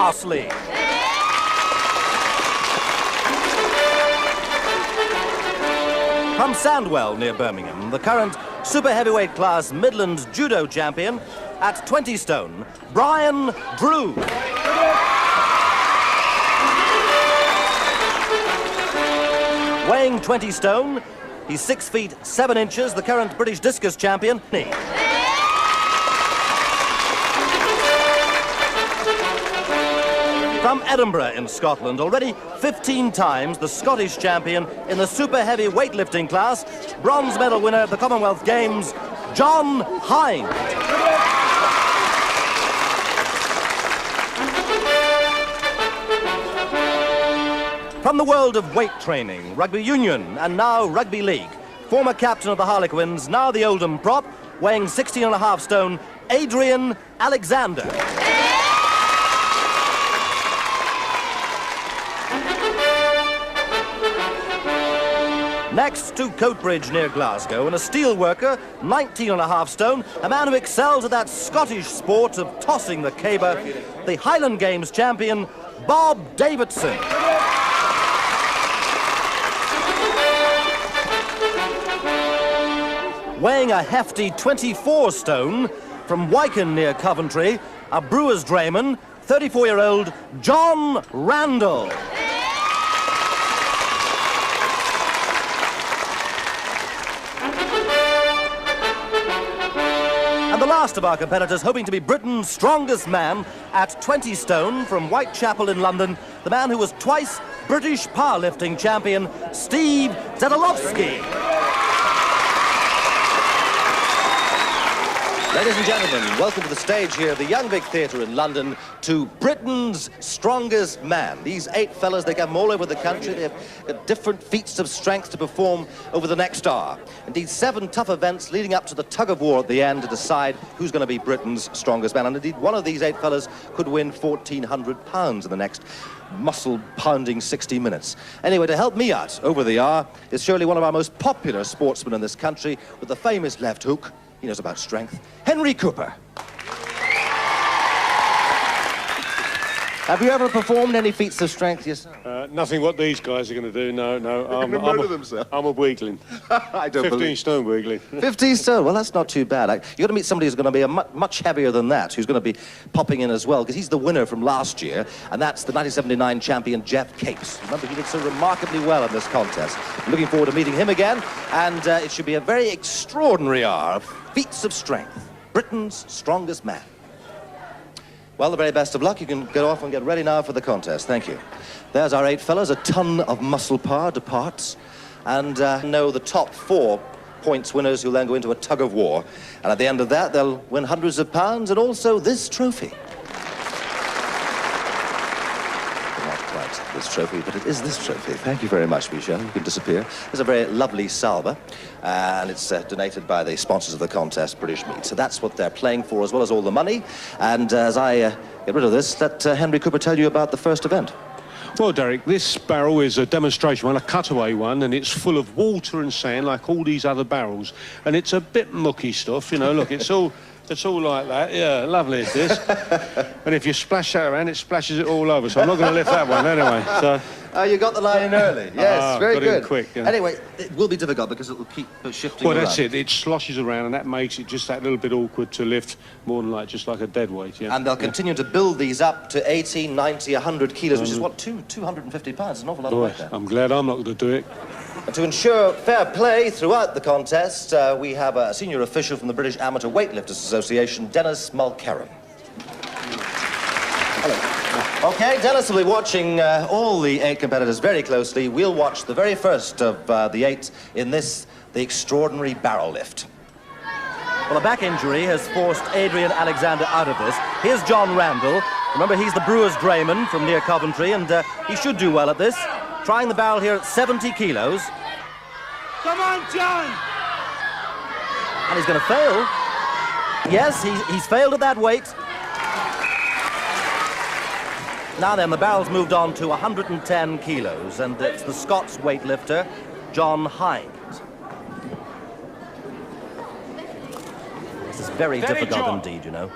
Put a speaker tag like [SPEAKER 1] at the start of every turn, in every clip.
[SPEAKER 1] Arsley. From Sandwell, near Birmingham, the current super heavyweight class Midland judo champion at 20 stone, Brian Drew. Weighing 20 stone, he's 6 feet 7 inches, the current British discus champion. From Edinburgh in Scotland, already 15 times the Scottish champion in the super heavy weightlifting class, bronze medal winner at the Commonwealth Games, John Hind. From the world of weight training, rugby union and now rugby league, former captain of the Harlequins, now the Oldham prop, weighing 16.5 stone, Adrian Alexander. Next to Coatbridge near Glasgow, and a steel worker, 19.5 stone, a man who excels at that Scottish sport of tossing the caber, the Highland Games champion, Bob Davidson. Weighing a hefty 24 stone, from Wyken near Coventry, a brewer's drayman, 34-year-old John Randall. And the last of our competitors, hoping to be Britain's strongest man at 20 stone, from Whitechapel in London, the man who was twice British powerlifting champion, Steve Zedolowski. Ladies and gentlemen, welcome to the stage here at the Young Vic Theatre in London to Britain's strongest man. These 8 fellas, they come all over the country. They have got different feats of strength to perform over the next hour. Indeed, 7 tough events leading up to the tug of war at the end to decide who's going to be Britain's strongest man. And indeed, one of these 8 fellas could win £1,400 in the next muscle-pounding 60 minutes. Anyway, to help me out over the hour is surely one of our most popular sportsmen in this country with the famous left hook. He knows about strength. Henry Cooper. Have you ever performed any feats of strength yourself?
[SPEAKER 2] Nothing what these guys are going to do, no. I'm a weakling.
[SPEAKER 1] I don't
[SPEAKER 2] 15 stone weakling.
[SPEAKER 1] 15 stone, well, that's not too bad. You're going to meet somebody who's going to be much heavier than that, who's going to be popping in as well, because he's the winner from last year, and that's the 1979 champion, Jeff Capes. Remember, he did so remarkably well in this contest. I'm looking forward to meeting him again, and it should be a very extraordinary hour of feats of strength. Britain's strongest man. Well, the very best of luck. You can go off and get ready now for the contest. Thank you. There's our 8 fellas, a ton of muscle power departs, and know the top 4 points winners who'll then go into a tug of war. And at the end of that, they'll win hundreds of pounds and also this trophy. Not quite this trophy, but it is this trophy. Thank you very much, Michel. You can disappear. There's a very lovely salver, and it's donated by the sponsors of the contest, British Meat. So that's what they're playing for, as well as all the money. And as I get rid of this, let Henry Cooper tell you about the first event.
[SPEAKER 2] Well, Derek, this barrel is a demonstration one, a cutaway one, and it's full of water and sand like all these other barrels. And it's a bit mucky stuff, you know, look, it's all like that. Yeah, lovely is this. And if you splash that around, it splashes it all over, so I'm not going to lift that one anyway. So.
[SPEAKER 1] You got the line in early. Yes, very
[SPEAKER 2] got
[SPEAKER 1] good.
[SPEAKER 2] In quick, yeah.
[SPEAKER 1] Anyway, it will be difficult because it will keep shifting
[SPEAKER 2] Well,
[SPEAKER 1] around.
[SPEAKER 2] that's it. It sloshes around, and that makes it just that little bit awkward to lift, more than like just like a dead weight. Yeah.
[SPEAKER 1] And they'll continue to build these up to 80, 90, 100 kilos, which is what, 250 pounds. It's an awful lot of weight there.
[SPEAKER 2] I'm glad I'm not going to do it.
[SPEAKER 1] And to ensure fair play throughout the contest, we have a senior official from the British Amateur Weightlifters Association, Dennis Mulcairn. Hello. Okay, Dennis will be watching all the 8 competitors very closely. We'll watch the very first of the 8 in this, the extraordinary barrel lift.
[SPEAKER 3] Well, a back injury has forced Adrian Alexander out of this. Here's John Randall. Remember, he's the Brewers drayman from near Coventry, and he should do well at this. Trying the barrel here at 70 kilos.
[SPEAKER 4] Come on, John!
[SPEAKER 3] And he's going to fail. Yes, he's failed at that weight. Now then, the barrel's moved on to 110 kilos, and it's the Scots weightlifter, John Hines. This is very difficult indeed, you know.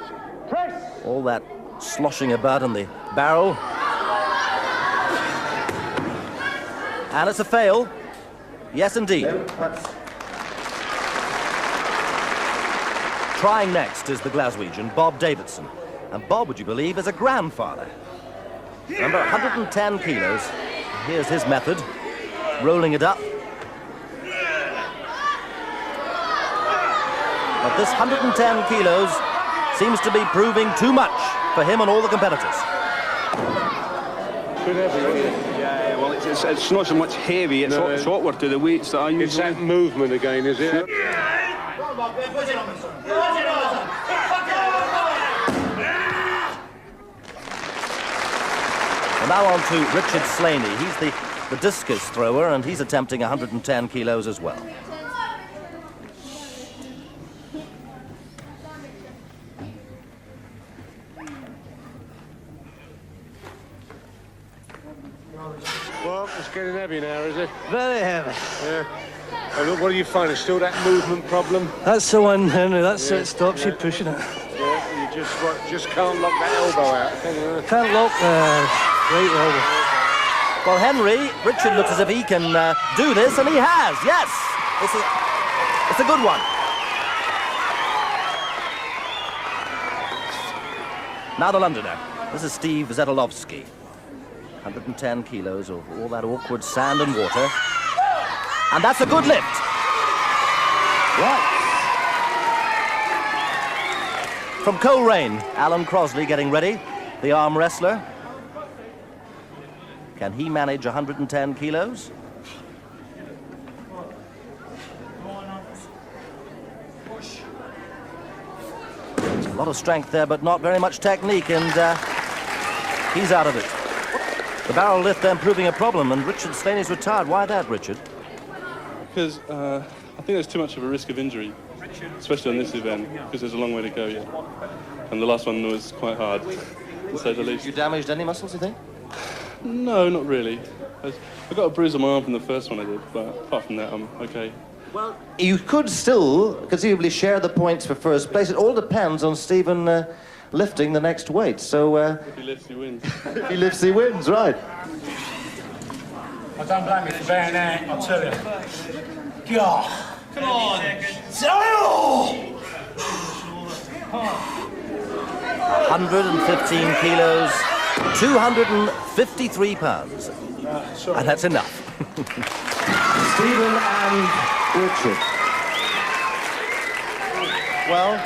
[SPEAKER 3] All that sloshing about in the barrel. And it's a fail. Yes, indeed. Trying next is the Glaswegian, Bob Davidson. And Bob, would you believe, is a grandfather. Remember, 110 kilos. Here's his method, rolling it up. But this 110 kilos seems to be proving too much for him and all the competitors.
[SPEAKER 4] Yeah, well, it's not so much heavy, it's awkward to the weights that I use.
[SPEAKER 2] It's that movement again, is it?
[SPEAKER 3] Now on to Richard Slaney. He's the discus thrower, and he's attempting 110 kilos as well.
[SPEAKER 2] Well, it's getting heavy now, is it?
[SPEAKER 5] Very heavy.
[SPEAKER 2] Yeah. Oh, look, what do you find? It's still that movement problem?
[SPEAKER 5] That's the one, Henry. That's it. Stops you pushing it.
[SPEAKER 2] Yeah, you just can't lock that elbow out.
[SPEAKER 5] Can't lock right elbow.
[SPEAKER 3] Well, Henry, Richard looks as if he can do this, and he has. Yes, it's a good one. Now the Londoner. This is Steve Zetolowski. 110 kilos of all that awkward sand and water. And that's a good lift. Right. From Coleraine, Alan Crosley getting ready, the arm wrestler. Can he manage 110 kilos? There's a lot of strength there, but not very much technique, and he's out of it. The barrel lift then proving a problem, and Richard Slaney's retired. Why that, Richard?
[SPEAKER 6] Because I think there's too much of a risk of injury, especially on this event, because there's a long way to go yet. And the last one was quite hard, to say the least.
[SPEAKER 1] You damaged any muscles, you think?
[SPEAKER 6] No, not really. I got a bruise on my arm from the first one I did, but apart from that, I'm okay.
[SPEAKER 1] Well, you could still conceivably share the points for first place. It all depends on Stephen lifting the next weight. So
[SPEAKER 6] If he lifts, he wins.
[SPEAKER 1] if he lifts, he wins, right?
[SPEAKER 7] I don't blame you for being there, I'll tell you. God. Come on.
[SPEAKER 3] 115 kilos, 253 pounds. And that's enough.
[SPEAKER 1] Stephen and Richard. Well,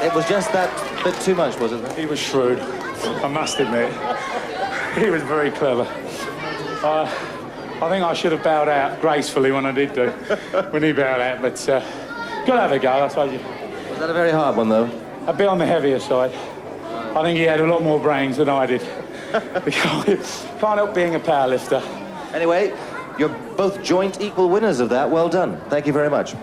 [SPEAKER 1] it was just that bit too much, wasn't it?
[SPEAKER 7] He was shrewd, I must admit. He was very clever. I think I should have bowed out gracefully when I did do, when he bowed out, but gotta have a go, I told you.
[SPEAKER 1] Was that a very hard one, though?
[SPEAKER 7] A bit on the heavier side. I think he had a lot more brains than I did. Can't help being a powerlifter.
[SPEAKER 1] Anyway, you're both joint equal winners of that. Well done. Thank you very much.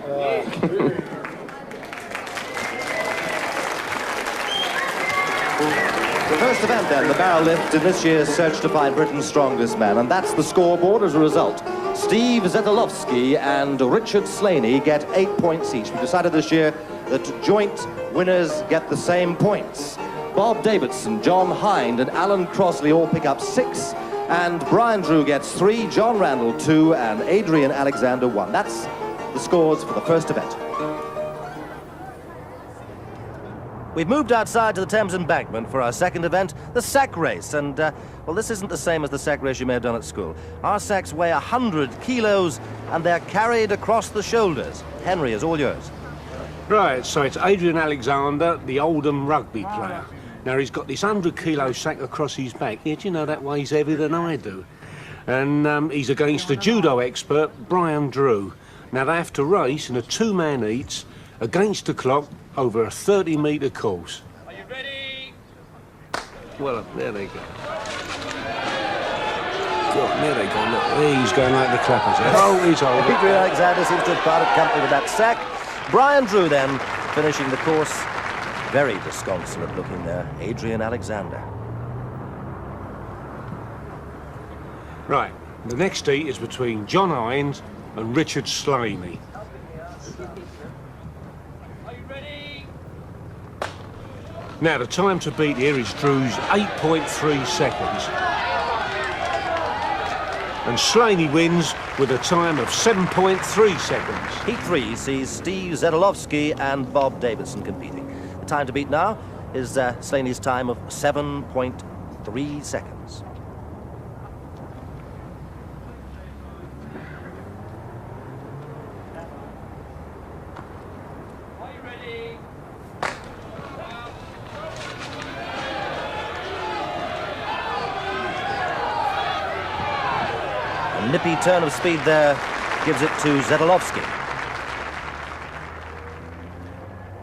[SPEAKER 1] The first event then, the barrel lift in this year's Search to Find Britain's Strongest Man, and that's the scoreboard as a result. Steve Zetolowski and Richard Slaney get 8 points each. We decided this year that joint winners get the same points. Bob Davidson, John Hind, and Alan Crosley all pick up 6, and Brian Drew gets 3, John Randall 2, and Adrian Alexander 1. That's the scores for the first event.
[SPEAKER 3] We've moved outside to the Thames Embankment for our second event, the sack race. And, well, this isn't the same as the sack race you may have done at school. Our sacks weigh 100 kilos, and they're carried across the shoulders. Henry is all yours.
[SPEAKER 2] Right, so it's Adrian Alexander, the Oldham rugby player. Now, he's got this 100-kilo sack across his back. Yeah, do you know that weighs heavier than I do? And he's against a judo expert, Brian Drew. Now, they have to race in a two-man heats against the clock over a 30-metre course.
[SPEAKER 8] Are you ready?
[SPEAKER 2] Well, there they go. God, there they go. Look, he's going like the clappers. Oh, he's over.
[SPEAKER 3] Adrian Alexander seems to have parted company with that sack. Brian Drew then finishing the course. Very disconsolate looking there, Adrian Alexander.
[SPEAKER 2] Right, the next heat is between John Hines and Richard Slaney.
[SPEAKER 8] Are you ready?
[SPEAKER 2] Now, the time to beat here is Drew's 8.3 seconds. And Slaney wins with a time of 7.3 seconds.
[SPEAKER 3] Heat 3 sees Steve Zedelovsky and Bob Davidson competing. The time to beat now is Slaney's time of 7.3 seconds.
[SPEAKER 8] Are you ready?
[SPEAKER 3] A nippy turn of speed there gives it to Zedelovsky.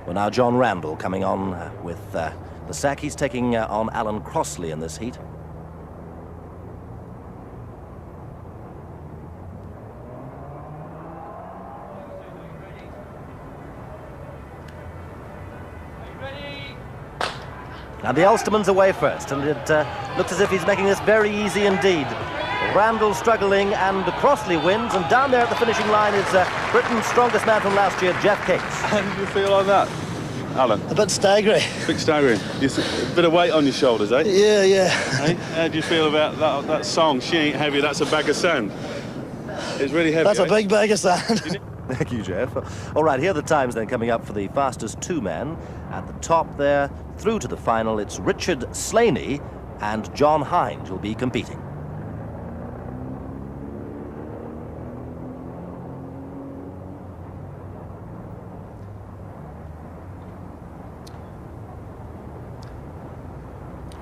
[SPEAKER 3] Well, now John Randall coming on with the sack. He's taking on Alan Crossley in this heat. And the Ulsterman's away first, and it looks as if he's making this very easy indeed. Randall struggling, and Crossley wins, and down there at the finishing line is Britain's strongest man from last year, Jeff Capes.
[SPEAKER 4] How do you feel like that, Alan?
[SPEAKER 5] A bit staggering.
[SPEAKER 4] A bit staggering. A bit of weight on your shoulders, eh?
[SPEAKER 5] Yeah, yeah.
[SPEAKER 4] Hey, how do you feel about that song, She Ain't Heavy, That's a Bag of Sand? It's really heavy.
[SPEAKER 5] That's a big bag of sand.
[SPEAKER 3] Thank you, Jeff. All right, here are the times then coming up for the fastest two-men. At the top there, through to the final, it's Richard Slaney and John Hines will be competing.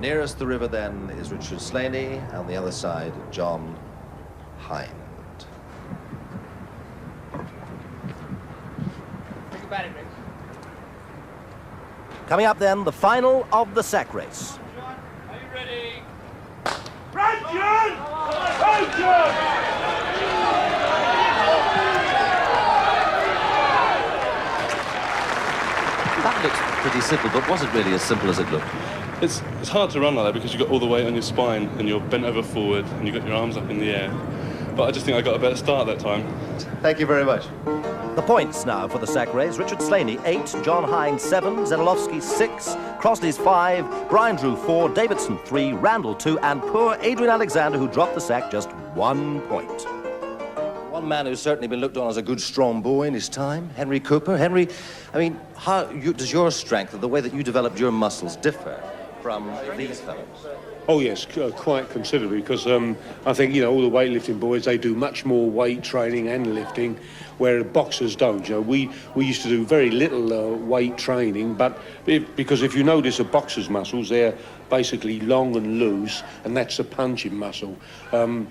[SPEAKER 1] Nearest the river then is Richard Slaney, on the other side, John Hind.
[SPEAKER 8] Think about it, Rick.
[SPEAKER 3] Coming up then, the final of the sack race.
[SPEAKER 8] John, are you ready?
[SPEAKER 1] That looks pretty simple, but was it really as simple as it looked?
[SPEAKER 6] It's hard to run like that because you've got all the weight on your spine and you're bent over forward and you've got your arms up in the air. But I just think I got a better start that time.
[SPEAKER 1] Thank you very much.
[SPEAKER 3] The points now for the sack race. Richard Slaney, 8, John Hines, 7, Zedelovsky, 6, Crossley's 5, Brian Drew, 4, Davidson, 3, Randall, 2, and poor Adrian Alexander, who dropped the sack, just 1 point.
[SPEAKER 1] One man who's certainly been looked on as a good, strong boy in his time, Henry Cooper. Henry, I mean, how does your strength, the way that you developed your muscles, differ from these fellows?
[SPEAKER 2] Oh yes, quite considerably, because I think, you know, all the weightlifting boys, they do much more weight training and lifting, where boxers don't. You know, we used to do very little weight training, but because if you notice a boxer's muscles, they're basically long and loose, and that's the punching muscle.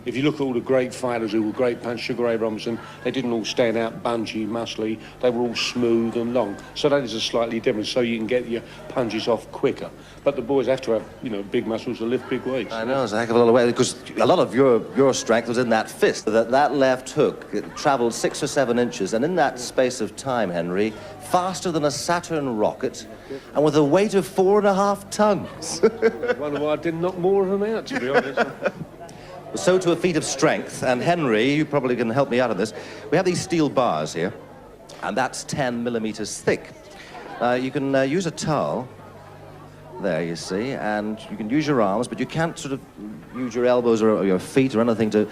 [SPEAKER 2] If you look at all the great fighters who were great punchers, Sugar Ray Robinson, they didn't all stand out bunchy, muscly, they were all smooth and long. So that is a slightly different, so you can get your punches off quicker. But the boys have to have, you know, big muscles to lift big weights.
[SPEAKER 1] I know, it's a heck of a lot of weight, because a lot of your strength was in that fist. That left hook, it travelled 6 or 7 inches, and in that space of time, Henry, faster than a Saturn rocket, and with a weight of 4.5 tons.
[SPEAKER 2] I wonder why I didn't knock more of them out, to be honest.
[SPEAKER 1] So to a feat of strength, and Henry, you probably can help me out on this. We have these steel bars here, and that's 10 millimeters thick. You can use a towel, there you see, and you can use your arms, but you can't sort of use your elbows or your feet or anything to...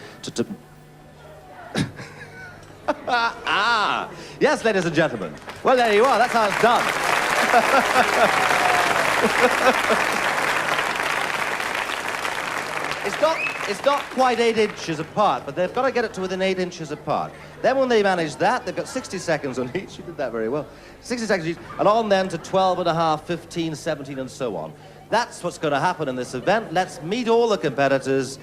[SPEAKER 1] Ah! Yes, ladies and gentlemen. Well, there you are, that's how it's done. It's not quite 8 inches apart, but they've got to get it to within 8 inches apart. Then when they manage that, they've got 60 seconds on each. You did that very well. 60 seconds each, and on then to 12.5, 15, 17, and so on.
[SPEAKER 3] That's what's going to happen in this event. Let's meet all the competitors.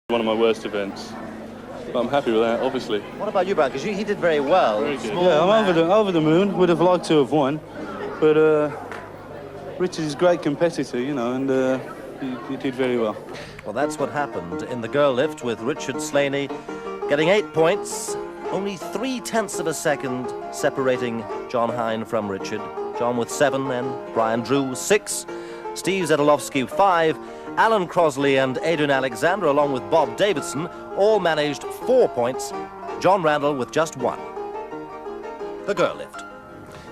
[SPEAKER 6] One of my worst events. But I'm happy with that, obviously.
[SPEAKER 3] What about you, Brian? Because he did very well.
[SPEAKER 6] Very good.
[SPEAKER 3] Small
[SPEAKER 4] Yeah, I'm
[SPEAKER 3] man.
[SPEAKER 4] over the moon. Would have liked to have won, but Richard is a great competitor, you know, and he did very well.
[SPEAKER 3] Well, that's what happened in the girl lift with Richard Slaney getting 8 points. Only 0.3 of a second separating John Hine from Richard. John with 7 and Brian Drew 6. Steve Zetolowski 5. Alan Crosley and Adrian Alexander, along with Bob Davidson, all managed 4 points. John Randall with just 1. The girl lift.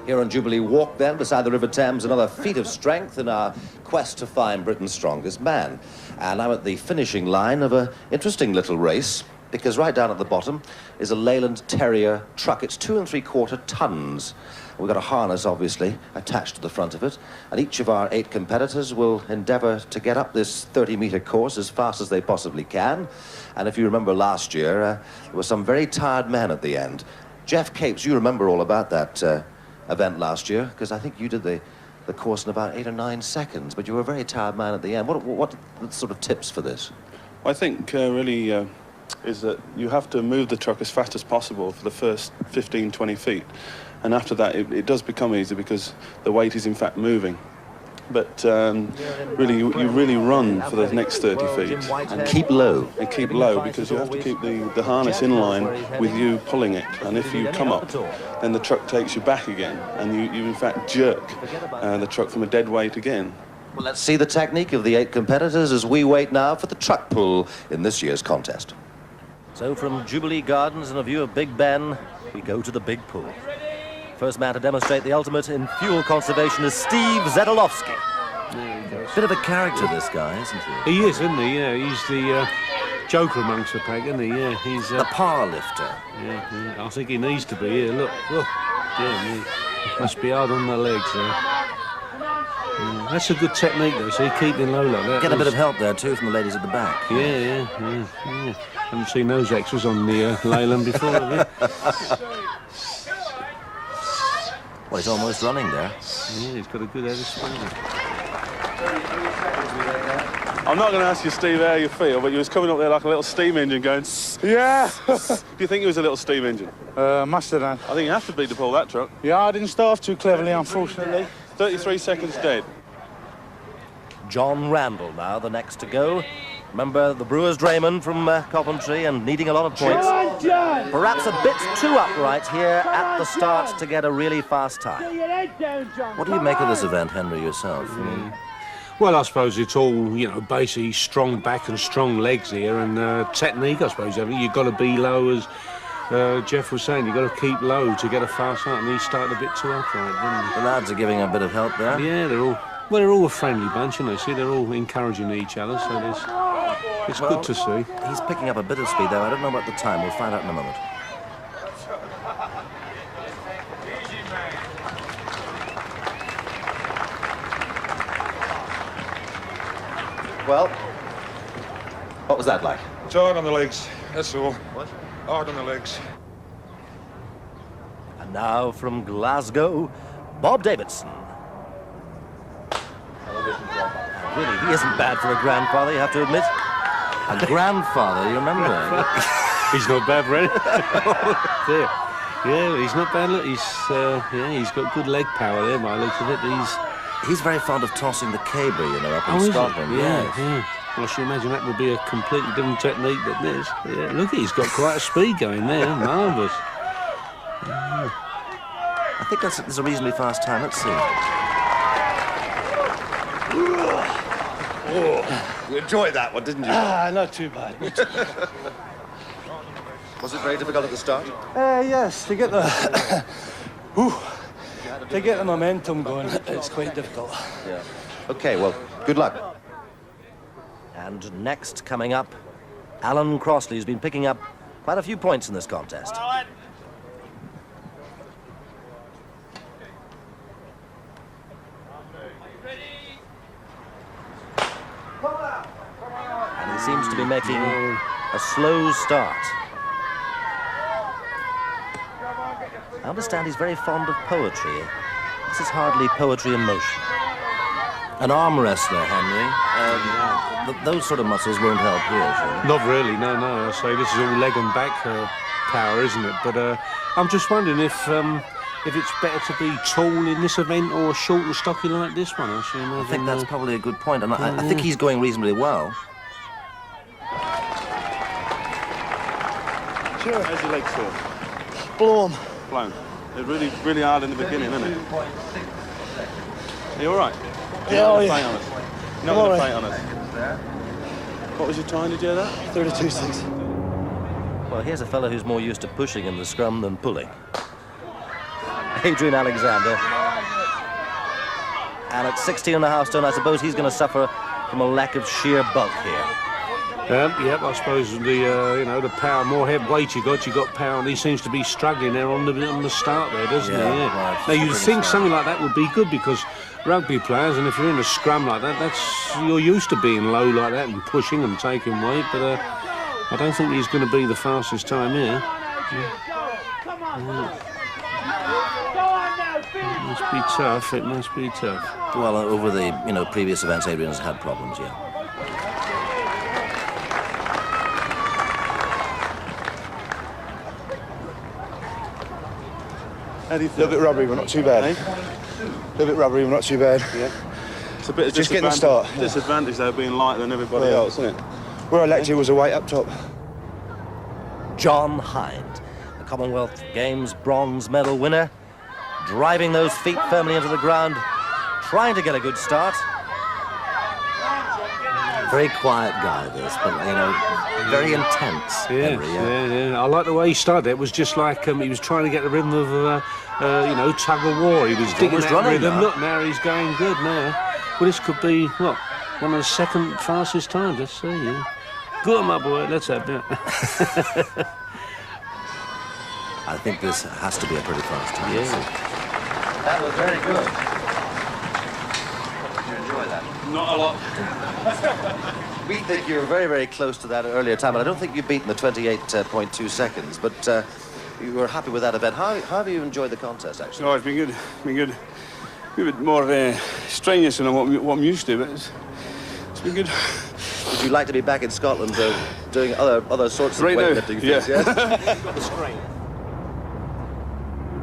[SPEAKER 1] Here on Jubilee Walk, then, beside the River Thames, another feat of strength in our quest to find Britain's strongest man. And I'm at the finishing line of an interesting little race, because right down at the bottom is a Leyland Terrier truck. It's 2 3/4 tons. We've got a harness, obviously, attached to the front of it, and each of our 8 competitors will endeavour to get up this 30-metre course as fast as they possibly can. And if you remember last year, there were some very tired men at the end. Jeff Capes, you remember all about that event last year, because I think you did the course in about 8 or 9 seconds, but you were a very tired man at the end. What are the sort of tips for this?
[SPEAKER 4] I think really is that you have to move the truck as fast as possible for the first 15, 20 feet. And after that, it does become easy because the weight is in fact moving. But really, you really run for the next 30 feet.
[SPEAKER 1] And keep low.
[SPEAKER 4] And keep low, because you have to keep the harness in line with you pulling it. And if you come up, then the truck takes you back again. And you in fact jerk the truck from a dead weight again.
[SPEAKER 1] Well, let's see the technique of the 8 competitors as we wait now for the truck pull in this year's contest.
[SPEAKER 3] So from Jubilee Gardens and a view of Big Ben, we go to the big pool. First man to demonstrate the ultimate in fuel conservation is Steve Zetolowski. Bit of a character, this guy, isn't he?
[SPEAKER 2] He is, isn't he? Yeah, he's the joker amongst the pack, isn't he? Yeah, he's...
[SPEAKER 3] The power lifter.
[SPEAKER 2] yeah, I think he needs to be. Yeah, look. Yeah, must be hard on the legs there. Yeah, that's a good technique, though, see, keeping low like that.
[SPEAKER 3] Get a bit of help there, too, from the ladies at the back.
[SPEAKER 2] Yeah. Haven't seen those extras on the Leyland before, have you?
[SPEAKER 3] Well, he's almost running there.
[SPEAKER 2] Yeah, he's got a good head of speed.
[SPEAKER 4] I'm not going to ask you, Steve, how you feel, but you was coming up there like a little steam engine going, yeah. Do you think it was a little steam engine?
[SPEAKER 7] Must have done.
[SPEAKER 4] I think you have to be to pull that truck.
[SPEAKER 7] Yeah, I didn't start off too cleverly, unfortunately.
[SPEAKER 4] 33 seconds dead.
[SPEAKER 3] John Randall now, the next to go. Remember the Brewers' Drayman from Coventry and needing a lot of points. Perhaps a bit too upright here at the start to get a really fast time. What do you make of this event, Henry, yourself?
[SPEAKER 2] Well, I suppose it's all, you know, basically strong back and strong legs here, and technique, I suppose. You've got to be low, as Jeff was saying. You've got to keep low to get a fast start, and he started a bit too upright, didn't he?
[SPEAKER 3] The lads are giving a bit of help there.
[SPEAKER 2] Yeah, they're all a friendly bunch, and see, they're all encouraging each other, so it's good to see.
[SPEAKER 3] He's picking up a bit of speed, though. I don't know about the time. We'll find out in a moment.
[SPEAKER 1] Well, what was that like?
[SPEAKER 9] It's hard on the legs, that's all. What? Hard on the legs.
[SPEAKER 3] And now from Glasgow, Bob Davidson. Really, he isn't bad for a grandfather, you have to admit. A grandfather, you remember?
[SPEAKER 2] He's not bad, really. Yeah, he's not bad. Look, he's got good leg power there by the looks of it.
[SPEAKER 3] He's very fond of tossing the caber, you know, up in
[SPEAKER 2] is
[SPEAKER 3] Scotland.
[SPEAKER 2] it? Yeah. Well, I should imagine that would be a completely different technique than this. Yeah, look, he's got quite a speed going there. Marvellous.
[SPEAKER 3] I think there's a reasonably fast time. Let's see.
[SPEAKER 1] You enjoyed that one, didn't you?
[SPEAKER 5] Not too bad.
[SPEAKER 1] Was it very difficult at the start?
[SPEAKER 5] Yes, to get the to get the momentum going, it's quite difficult.
[SPEAKER 1] Yeah. Okay, well, good luck.
[SPEAKER 3] And next coming up, Alan Crossley, who's been picking up quite a few points in this contest. And he seems to be making a slow start. I understand he's very fond of poetry. This is hardly poetry in motion. An arm wrestler, Henry. Those sort of muscles won't help here, surely.
[SPEAKER 2] Not really, no. I say this is all leg and back power, isn't it? But I'm just wondering if it's better to be tall in this event or short and stocky like this one. I
[SPEAKER 3] think that's probably a good point, and I think he's going reasonably well.
[SPEAKER 4] Sure. How's your legs feel?
[SPEAKER 5] Blown.
[SPEAKER 4] Blown. They're really, really hard in the beginning, isn't it? Are you all right?
[SPEAKER 5] Yeah, oh,
[SPEAKER 4] You're
[SPEAKER 5] yeah.
[SPEAKER 4] not going to faint on us. You're not going to faint on us. What was your time, did you hear that?
[SPEAKER 5] 32.6.
[SPEAKER 3] Well, here's a fellow who's more used to pushing in the scrum than pulling. Adrian Alexander. And at 16.5 stone, I suppose he's going to suffer from a lack of sheer bulk here.
[SPEAKER 2] Yep, I suppose the power, more head weight you got power, and he seems to be struggling there on the start there, doesn't he?
[SPEAKER 3] Yeah,
[SPEAKER 2] Yeah.
[SPEAKER 3] right.
[SPEAKER 2] Now you'd think something like that would be good because rugby players, and if you're in a scrum like that, you're used to being low like that and pushing and taking weight. But I don't think he's going to be the fastest time here. It must be tough. It must be tough.
[SPEAKER 3] Well, over the previous events, Adrian has had problems, yeah.
[SPEAKER 4] How do you
[SPEAKER 5] A
[SPEAKER 4] feel?
[SPEAKER 5] little bit rubbery, but not too bad.
[SPEAKER 4] Eh?
[SPEAKER 5] A little bit rubbery, but not too bad.
[SPEAKER 4] Yeah. It's a bit of
[SPEAKER 5] Just getting the start.
[SPEAKER 4] Disadvantage though, being lighter than everybody
[SPEAKER 5] Yeah.
[SPEAKER 4] else, isn't it?
[SPEAKER 5] Where I lacked you was a weight up top.
[SPEAKER 3] John Hind, the Commonwealth Games bronze medal winner, driving those feet firmly into the ground, trying to get a good start. Very quiet guy, this, but, very intense, Henry,
[SPEAKER 2] Yeah. I like the way he started. It was just like he was trying to get the rhythm of, tug of war. He was digging
[SPEAKER 3] almost
[SPEAKER 2] that
[SPEAKER 3] running
[SPEAKER 2] rhythm.
[SPEAKER 3] now.
[SPEAKER 2] Look, now he's going good now. Well, this could be, what, one of the second fastest times, let's see, yeah. Good, my boy, let's have it.
[SPEAKER 3] I think this has to be a pretty fast time.
[SPEAKER 2] Yeah.
[SPEAKER 1] That was very good. Did you enjoy that?
[SPEAKER 6] Not a lot.
[SPEAKER 1] We think you were very, very close to that earlier time, and I don't think you've beaten the 28.2 seconds, but you were happy with that event. How have you enjoyed the contest, actually?
[SPEAKER 6] No, it's been good. A bit more strenuous than what I'm used to, but it's been good.
[SPEAKER 1] Would you like to be back in Scotland doing other sorts of
[SPEAKER 6] Right now,
[SPEAKER 1] weightlifting things,
[SPEAKER 6] yeah.
[SPEAKER 1] yes?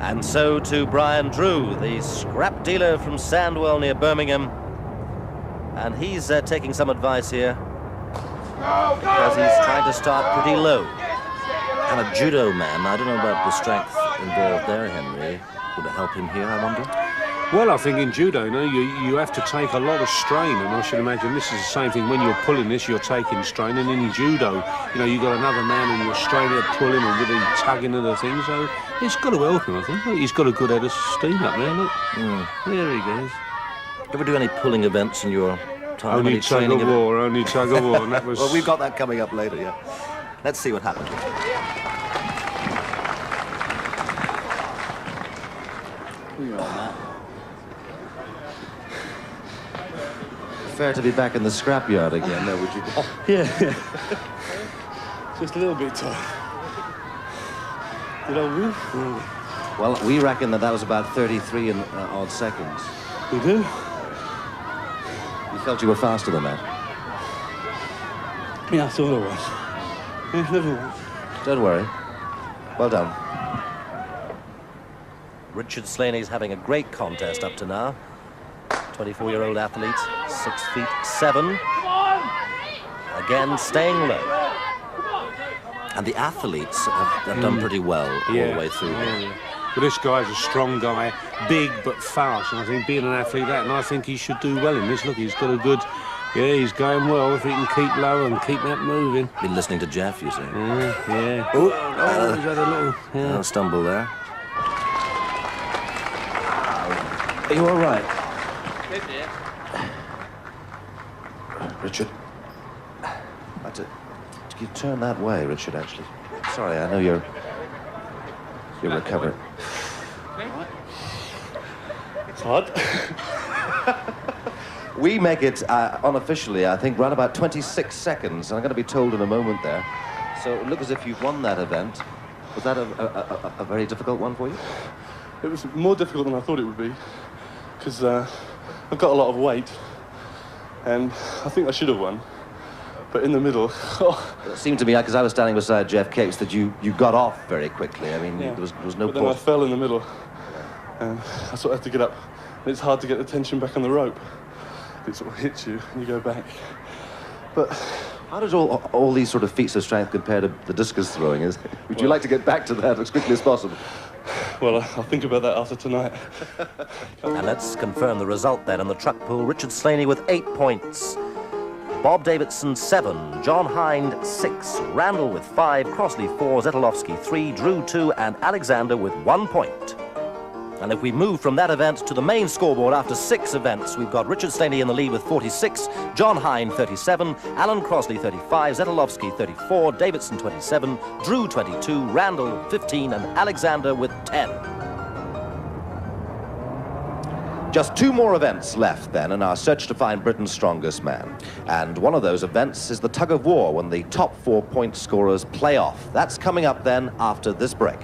[SPEAKER 3] And so to Brian Drew, the scrap dealer from Sandwell near Birmingham. And he's taking some advice here because he's trying to start pretty low. And a judo man, I don't know about the strength involved there, Henry. Would it help him here, I wonder?
[SPEAKER 2] Well, I think in judo, you have to take a lot of strain, and I should imagine this is the same thing. When you're pulling this, you're taking strain, and in judo, you've got another man and you're straining and pulling and really tugging of the thing, so it's got to help him, I think. Look, he's got a good head of steam up there, look. There he goes.
[SPEAKER 3] Ever do any pulling events in your time?
[SPEAKER 2] Only
[SPEAKER 3] Any
[SPEAKER 2] tug
[SPEAKER 3] training
[SPEAKER 2] of war, and that was...
[SPEAKER 3] Well, we've got that coming up later, yeah. Let's see what happens.
[SPEAKER 1] Fair to be back in the scrapyard again, though, would you?
[SPEAKER 5] Yeah. Just a little bit tight. Did I move?
[SPEAKER 1] Well, we reckon that was about 33 and odd seconds.
[SPEAKER 5] We do?
[SPEAKER 1] You felt you were faster than that?
[SPEAKER 5] Yeah, I thought I was. Yeah, never was.
[SPEAKER 1] Don't worry. Well done.
[SPEAKER 3] Richard Slaney's having a great contest up to now. 24-year-old athlete, 6'7". Again, staying low. And the athletes have done pretty well all the way through.
[SPEAKER 2] Yeah. But this guy's a strong guy, big but fast, and I think being an athlete and I think he should do well in this. Look, he's got a good... Yeah, he's going well if he can keep low and keep that moving.
[SPEAKER 3] Been listening to Jeff, you see.
[SPEAKER 2] Yeah.
[SPEAKER 3] Oh,
[SPEAKER 2] He's had a little... Yeah.
[SPEAKER 3] a stumble there.
[SPEAKER 1] Are you all right,
[SPEAKER 8] Good, dear.
[SPEAKER 1] Richard? You turn that way, Richard, actually. Sorry, I know you're recovering.
[SPEAKER 5] It's hot.
[SPEAKER 1] We make it unofficially, I think, around about 26 seconds. And I'm going to be told in a moment there. So it looks as if you've won that event. Was that a very difficult one for you?
[SPEAKER 6] It was more difficult than I thought it would be, because I've got a lot of weight,
[SPEAKER 4] And I think I should have won. But in the middle,
[SPEAKER 1] It seemed to me, because I was standing beside Jeff Capes, that you got off very quickly. I mean,
[SPEAKER 4] yeah.
[SPEAKER 1] there was no
[SPEAKER 4] But then I
[SPEAKER 1] point.
[SPEAKER 4] fell in the middle. And I sort of had to get up. And it's hard to get the tension back on the rope. It sort of hits you and you go back. But
[SPEAKER 1] How does all these sort of feats of strength compare to the discus throwing? Would you like to get back to that as quickly as possible?
[SPEAKER 4] well, I'll think about that after tonight.
[SPEAKER 3] And let's confirm the result then in the truck pool. Richard Slaney with 8 points. Bob Davidson 7, John Hind 6, Randall with 5, Crossley 4, Zetolowski 3, Drew 2, and Alexander with 1 point. And if we move from that event to the main scoreboard after 6 events, we've got Richard Slaney in the lead with 46, John Hind 37, Alan Crossley 35, Zetolowski 34, Davidson 27, Drew 22, Randall 15, and Alexander with 10.
[SPEAKER 1] Just 2 more events left then in our search to find Britain's strongest man. And one of those events is the tug of war, when the top 4 point scorers play off. That's coming up then after this break.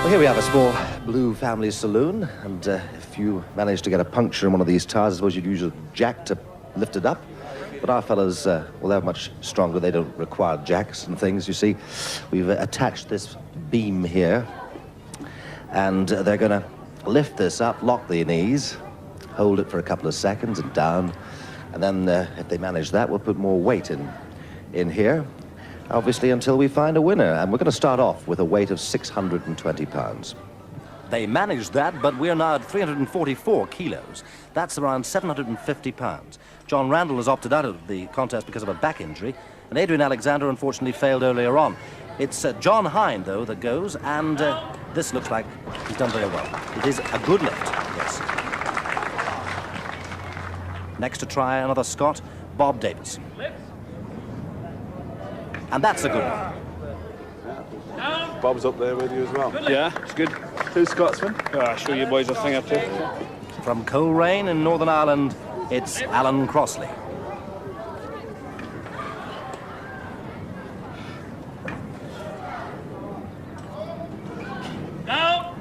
[SPEAKER 1] Well, here we have a small blue family saloon, and if you manage to get a puncture in one of these tires, I suppose you'd use a jack to lift it up. But our fellas, well, they're much stronger. They don't require jacks and things, you see. We've attached this beam here, and they're going to lift this up, lock the knees, hold it for a couple of seconds and down, and then if they manage that, we'll put more weight in here, obviously until we find a winner. And we're going to start off with a weight of 620 pounds.
[SPEAKER 3] They managed that, but we're now at 344 kilos. That's around 750 pounds. John Randall has opted out of the contest because of a back injury, and Adrian Alexander unfortunately failed earlier on. It's John Hind, though, that goes, and this looks like he's done very well. It is a good lift, yes. Next to try another Scot, Bob Davidson. And that's a good one.
[SPEAKER 4] Bob's up there with you as well.
[SPEAKER 6] Yeah, it's good.
[SPEAKER 4] 2 Scotsmen.
[SPEAKER 6] I'll show you boys a thing or two.
[SPEAKER 3] From Coleraine in Northern Ireland, it's Alan Crossley.
[SPEAKER 8] Now,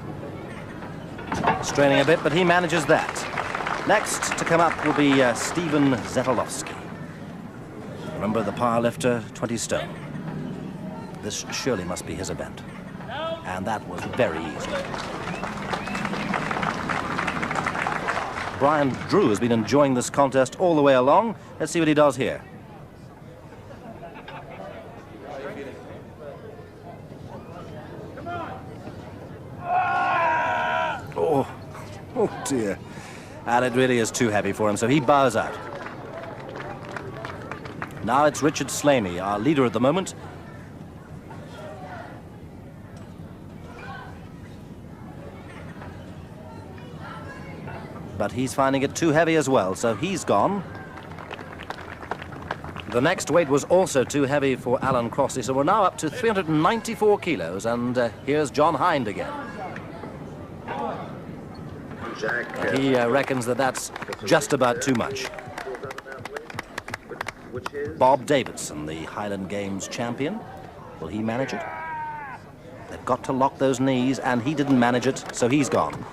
[SPEAKER 3] Straining a bit, but he manages that. Next to come up will be Stephen Zetolowski. Remember, the powerlifter, 20 stone. This surely must be his event. And that was very easy. Brian Drew has been enjoying this contest all the way along. Let's see what he does here. Oh dear. And it really is too heavy for him, so he bows out. Now it's Richard Slaney, our leader at the moment. But he's finding it too heavy as well, so he's gone. The next weight was also too heavy for Alan Crossley, so we're now up to 394 kilos, and here's John Hind again. He reckons that that's just about too much. Bob Davidson, the Highland Games champion. Will he manage it? They've got to lock those knees, and he didn't manage it, so he's gone.